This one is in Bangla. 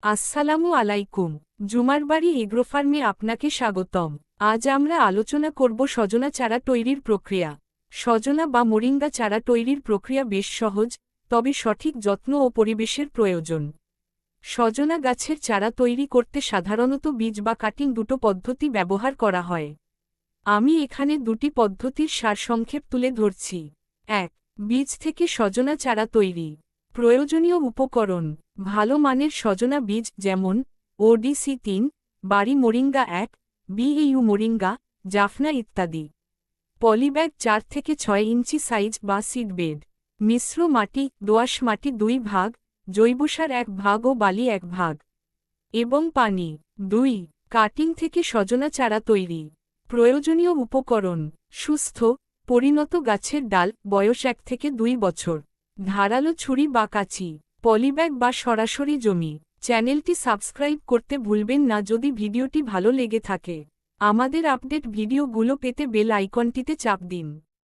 আসসালামু আলাইকুম। জুমার বাড়ি এগ্রো ফার্মে আপনাকে স্বাগতম। আজ আমরা আলোচনা করব সজনা চারা তৈরির প্রক্রিয়া। সজনা বা মোরিঙ্গা চারা তৈরির প্রক্রিয়া বেশ সহজ, তবে সঠিক যত্ন ও পরিবেশের প্রয়োজন। সজনা গাছের চারা তৈরি করতে সাধারণত বীজ বা কাটিং দুটো পদ্ধতি ব্যবহার করা হয়। আমি এখানে দুটি পদ্ধতির সারসংক্ষেপ তুলে ধরছি। ১. বীজ থেকে সজনা চারা তৈরি। প্রয়োজনীয় উপকরণ: ভালো মানের সজনা বীজ যেমন ODC3, বাড়ি মোরিঙ্গা 1, BAU মোরিঙ্গা, জাফনা ইত্যাদি। পলিব্যাগ 4 থেকে 6 ইঞ্চি সাইজ বা সিডবেড। মিশ্র মাটি: দোআঁশ মাটি 2 ভাগ, জৈবসার 1 ভাগ ও বালি 1 ভাগ। এবং পানি। 2. কাটিং থেকে সজনা চারা তৈরি। প্রয়োজনীয় উপকরণ: সুস্থ, পরিণত গাছের ডাল, বয়স 1 থেকে 2 বছর। ধারালো ছুরি বা কাঁচি। পলিব্যাগ বা সরাসরি জমি। চ্যানেলটি সাবস্ক্রাইব করতে ভুলবেন না যদি ভিডিওটি ভালো লেগে থাকে। আমাদের আপডেট ভিডিওগুলো পেতে বেল আইকনটিতে চাপ দিন।